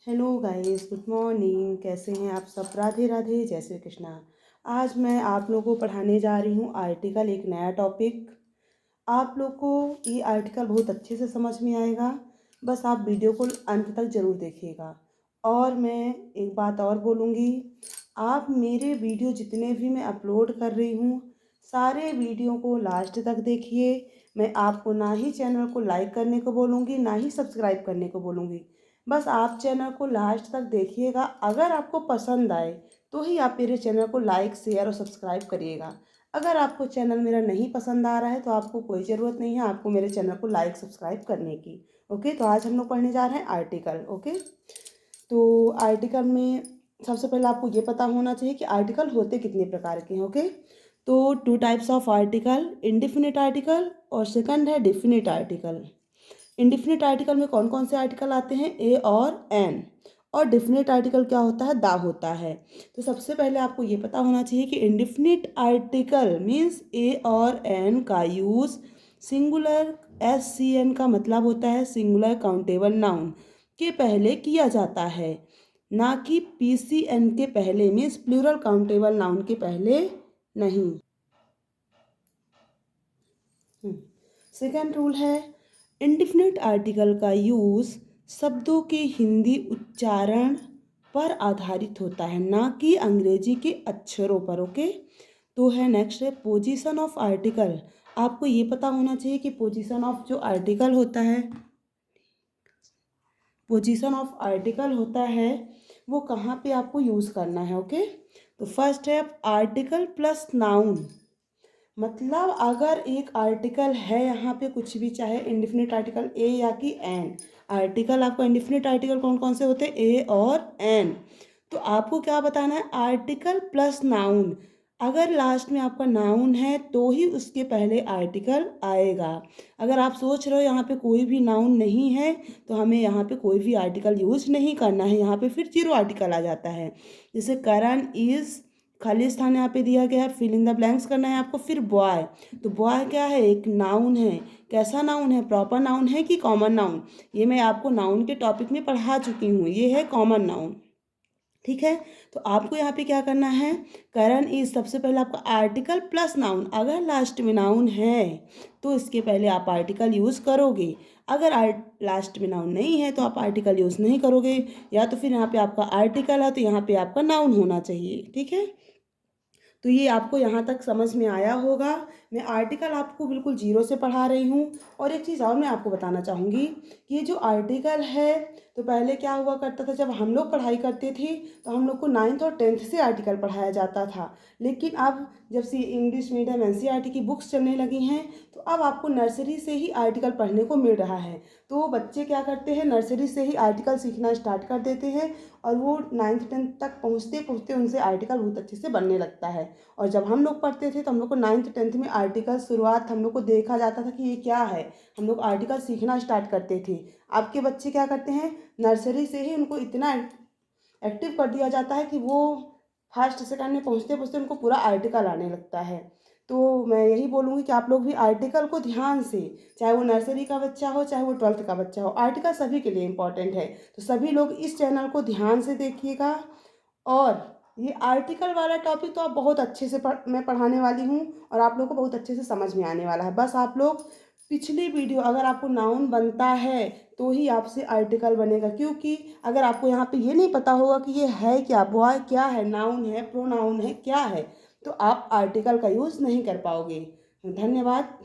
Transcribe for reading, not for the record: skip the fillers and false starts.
Hello guys, good morning. कैसे हैं आप सब? राधे राधे, जय श्री कृष्णा। आज मैं आप लोगों को पढ़ाने जा रही हूँ आर्टिकल, एक नया टॉपिक। आप लोग को ये आर्टिकल बहुत अच्छे से समझ में आएगा, बस आप वीडियो को अंत तक ज़रूर देखिएगा। और मैं एक बात और बोलूँगी, आप मेरे वीडियो जितने भी मैं अपलोड कर रही हूँ, सारे वीडियो को लास्ट तक देखिए। मैं आपको ना ही चैनल को लाइक करने को बोलूँगी, ना ही सब्सक्राइब करने को बोलूँगी। बस आप चैनल को लास्ट तक देखिएगा। अगर आपको पसंद आए तो ही आप मेरे चैनल को लाइक, शेयर और सब्सक्राइब करिएगा। अगर आपको चैनल मेरा नहीं पसंद आ रहा है तो आपको कोई ज़रूरत नहीं है आपको मेरे चैनल को लाइक सब्सक्राइब करने की। ओके, तो आज हम लोग पढ़ने जा रहे हैं आर्टिकल। ओके, तो आर्टिकल में सबसे पहले आपको ये पता होना चाहिए कि आर्टिकल होते कितने प्रकार के हैं। ओके, तो two types of article, indefinite article और सेकंड है डिफिनिट आर्टिकल। इंडिफिनिट आर्टिकल में कौन कौन से आर्टिकल आते हैं? ए और एन। और डिफिनिट आर्टिकल क्या होता है? दा होता है। तो सबसे पहले आपको ये पता होना चाहिए कि इंडिफिनिट आर्टिकल मीन्स ए और एन का use singular, S C N का मतलब होता है सिंगुलर काउंटेबल नाउन के पहले किया जाता है, ना कि पी सी एन के पहले मीन्स प्लूरल काउंटेबल नाउन के पहले नहीं। सेकेंड रूल है, इंडिफिनिट आर्टिकल का यूज़ शब्दों के हिंदी उच्चारण पर आधारित होता है, ना कि अंग्रेजी के अक्षरों पर। ओके, तो है नेक्स्ट है पोजीशन ऑफ आर्टिकल। आपको ये पता होना चाहिए कि पोजीशन ऑफ जो आर्टिकल होता है, पोजीशन ऑफ आर्टिकल होता है वो कहाँ पे आपको यूज़ करना है। ओके, तो फर्स्ट है आर्टिकल प्लस नाउन। मतलब अगर एक आर्टिकल है यहाँ पे कुछ भी, चाहे इंडिफिनिट आर्टिकल ए या कि एन। आर्टिकल आपको इंडिफिनिट आर्टिकल कौन कौन से होते हैं? ए और एन। तो आपको क्या बताना है? Article plus noun. अगर लास्ट में आपका नाउन है तो ही उसके पहले आर्टिकल आएगा। अगर आप सोच रहे हो यहाँ पे कोई भी नाउन नहीं है तो हमें यहाँ पे कोई भी आर्टिकल यूज़ नहीं करना है, यहाँ पे फिर जीरो आर्टिकल आ जाता है। जैसे करण, इज, खाली स्थान यहाँ पे दिया गया है, फिल इन द ब्लैंक्स करना है आपको। फिर बॉय, तो बॉय क्या है? एक नाउन है। कैसा नाउन है? प्रॉपर नाउन है कि कॉमन नाउन? ये मैं आपको नाउन के टॉपिक में पढ़ा चुकी हूँ, ये है कॉमन नाउन। ठीक है, तो आपको यहाँ पे क्या करना है? करण इज, सबसे पहले आपका आर्टिकल प्लस नाउन। अगर लास्ट में नाउन है तो इसके पहले आप आर्टिकल यूज़ करोगे। अगर लास्ट में नाउन नहीं है तो आप आर्टिकल यूज़ नहीं करोगे, या तो फिर यहाँ पे आपका आर्टिकल है तो यहाँ पे आपका नाउन होना चाहिए। ठीक है, तो ये आपको यहाँ तक समझ में आया होगा। मैं आर्टिकल आपको बिल्कुल जीरो से पढ़ा रही हूँ। और एक चीज़ और मैं आपको बताना चाहूँगी कि ये जो आर्टिकल है, तो पहले क्या हुआ करता था, जब हम लोग पढ़ाई करते थे तो हम लोग को 9th और 10th से आर्टिकल पढ़ाया जाता था। लेकिन अब जब से इंग्लिश मीडियम एनसीईआरटी की बुक्स चलने लगी हैं तो अब आपको नर्सरी से ही आर्टिकल पढ़ने को मिल रहा है। तो बच्चे क्या करते हैं, नर्सरी से ही आर्टिकल सीखना स्टार्ट कर देते हैं और वो 9th 10th तक पहुँचते पहुँचते उनसे आर्टिकल बहुत अच्छे से बनने लगता है। और जब हम लोग पढ़ते थे तो हम लोग को 9th 10th में आर्टिकल शुरुआत हम लोग को देखा जाता था कि ये क्या है, हम लोग आर्टिकल सीखना स्टार्ट करते थे। आपके बच्चे क्या करते हैं, नर्सरी से ही उनको इतना एक्टिव कर दिया जाता है कि वो फर्स्ट सेकंड में पहुँचते पहुँचते उनको पूरा आर्टिकल आने लगता है। तो मैं यही बोलूँगी कि आप लोग भी आर्टिकल को ध्यान से, चाहे वो नर्सरी का बच्चा हो चाहे वो 12th का बच्चा हो, आर्टिकल सभी के लिए इम्पॉर्टेंट है। तो सभी लोग इस चैनल को ध्यान से देखिएगा। और ये आर्टिकल वाला टॉपिक तो आप बहुत अच्छे से मैं पढ़ाने वाली हूँ और आप लोग को बहुत अच्छे से समझ में आने वाला है। बस आप लोग पिछली वीडियो, अगर आपको नाउन बनता है तो ही आपसे आर्टिकल बनेगा, क्योंकि अगर आपको यहाँ पे ये नहीं पता होगा कि ये है क्या, बॉय क्या है, नाउन है, प्रोनाउन है, क्या है, तो आप आर्टिकल का यूज़ नहीं कर पाओगे। धन्यवाद।